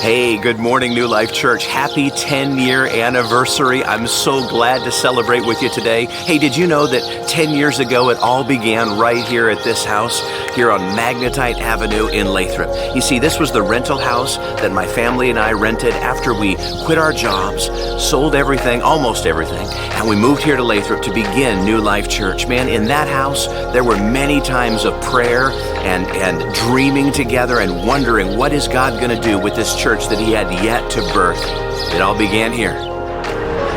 Hey, good morning, New Life Church. Happy 10-year anniversary. I'm so glad to celebrate with you today. Hey, did you know that 10 years ago it all began right here at this house, here on Magnetite Avenue in Lathrop? You see, this was the rental house that my family and I rented after we quit our jobs, sold everything, almost everything, and we moved here to Lathrop to begin New Life Church. Man, in that house, there were many times of prayer and dreaming together and wondering, what is God going to do with this church that he had yet to birth? It all began here.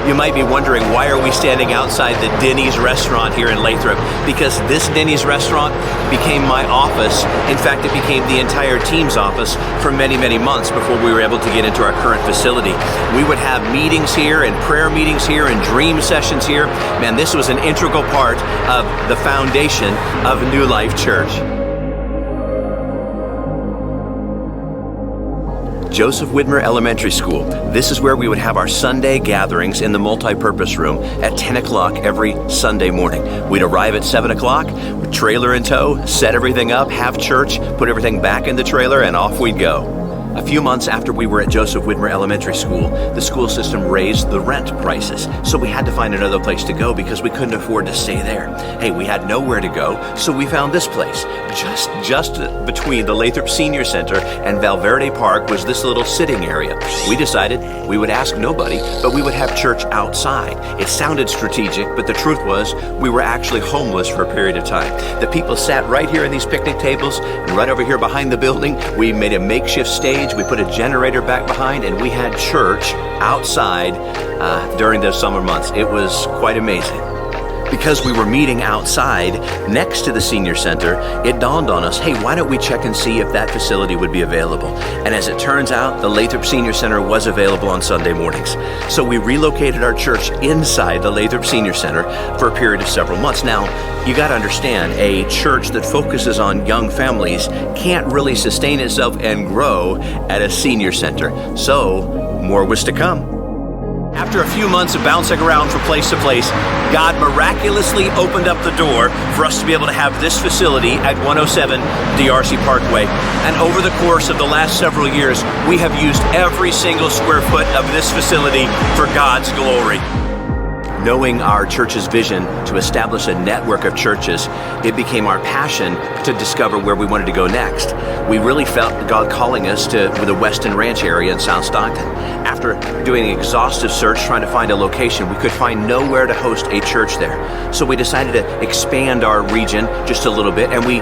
You might be wondering, why are we standing outside the Denny's restaurant here in Lathrop? Because this Denny's restaurant became my office. In fact, it became the entire team's office for many, many months before we were able to get into our current facility. We would have meetings here and prayer meetings here and dream sessions here. Man, this was an integral part of the foundation of New Life Church. Joseph Widmer Elementary School. This is where we would have our Sunday gatherings in the multi-purpose room at 10 o'clock every Sunday morning. We'd arrive at 7 o'clock with trailer in tow, set everything up, have church, put everything back in the trailer, and off we'd go. A few months after we were at Joseph Widmer Elementary School, the school system raised the rent prices. So we had to find another place to go because we couldn't afford to stay there. Hey, we had nowhere to go, so we found this place. Just between the Lathrop Senior Center and Valverde Park was this little sitting area. We decided we would ask nobody, but we would have church outside. It sounded strategic, but the truth was we were actually homeless for a period of time. The people sat right here in these picnic tables, and right over here behind the building, we made a makeshift stage. We put a generator back behind, and we had church outside during those summer months. It was quite amazing. Because we were meeting outside next to the senior center, it dawned on us, hey, why don't we check and see if that facility would be available? And as it turns out, the Lathrop Senior Center was available on Sunday mornings. So we relocated our church inside the Lathrop Senior Center for a period of several months. Now, you got to understand, a church that focuses on young families can't really sustain itself and grow at a senior center. So more was to come. After a few months of bouncing around from place to place, God miraculously opened up the door for us to be able to have this facility at 107 DRC Parkway. And over the course of the last several years, we have used every single square foot of this facility for God's glory. Knowing our church's vision to establish a network of churches, it became our passion to discover where we wanted to go next. We really felt God calling us to the Weston Ranch area in South Stockton. After doing an exhaustive search trying to find a location, we could find nowhere to host a church there. So we decided to expand our region just a little bit, and we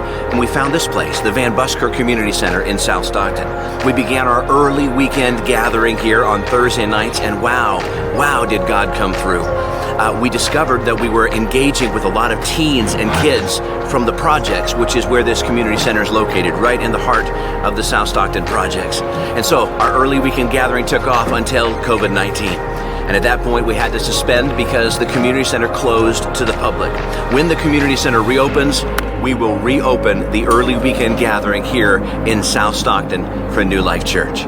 found this place, the Van Buskirk Community Center in South Stockton. We began our early weekend gathering here on Thursday nights, and wow, did God come through. We discovered that we were engaging with a lot of teens and kids from the projects, which is where this community center is located, right in the heart of the South Stockton projects. And so our early weekend gathering took off until COVID-19. And at that point, we had to suspend because the community center closed to the public. When the community center reopens, we will reopen the early weekend gathering here in South Stockton for New Life Church.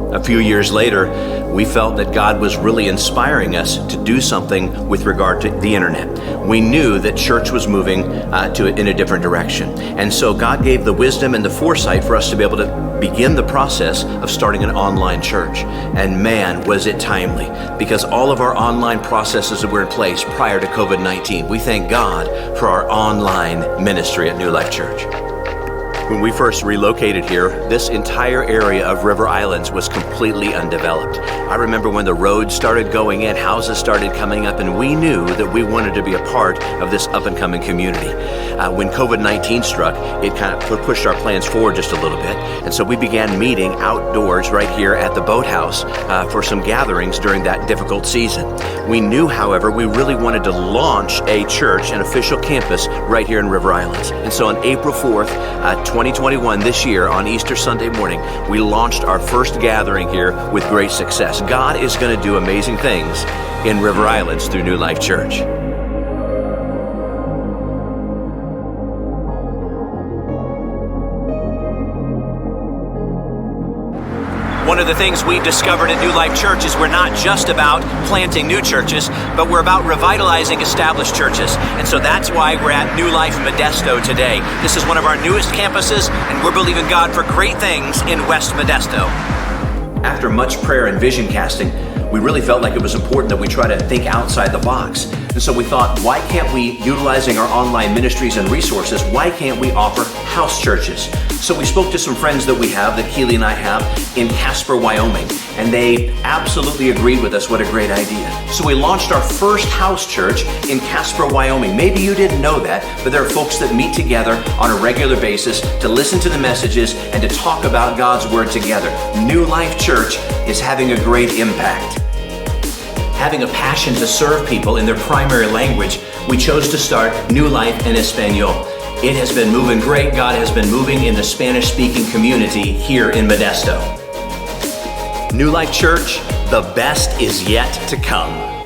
A few years later, we felt that God was really inspiring us to do something with regard to the internet. We knew that church was moving in a different direction. And so God gave the wisdom and the foresight for us to be able to begin the process of starting an online church. And man, was it timely, because all of our online processes were in place prior to COVID-19. We thank God for our online ministry at New Life Church. When we first relocated here, this entire area of River Islands was completely undeveloped. I remember when the roads started going in, houses started coming up, and we knew that we wanted to be a part of this up-and-coming community. When COVID-19 struck, it kind of pushed our plans forward just a little bit, and so we began meeting outdoors right here at the boathouse for some gatherings during that difficult season. We knew, however, we really wanted to launch a church, an official campus, right here in River Islands. And so on April 4th, 2021, this year, on Easter Sunday morning, we launched our first gathering here with great success. God is going to do amazing things in River Islands through New Life Church. One of the things we discovered at New Life Church is we're not just about planting new churches, but we're about revitalizing established churches. And so that's why we're at New Life Modesto today. This is one of our newest campuses, and we're believing God for great things in West Modesto. After much prayer and vision casting, we really felt like it was important that we try to think outside the box. And so we thought, why can't we, utilizing our online ministries and resources, why can't we offer house churches? So we spoke to some friends that we have, that Keely and I have, in Casper, Wyoming, and they absolutely agreed with us. What a great idea. So we launched our first house church in Casper, Wyoming. Maybe you didn't know that, but there are folks that meet together on a regular basis to listen to the messages and to talk about God's Word together. New Life Church is having a great impact. Having a passion to serve people in their primary language, we chose to start New Life en Español. It has been moving great. God has been moving in the Spanish-speaking community here in Modesto. New Life Church, the best is yet to come.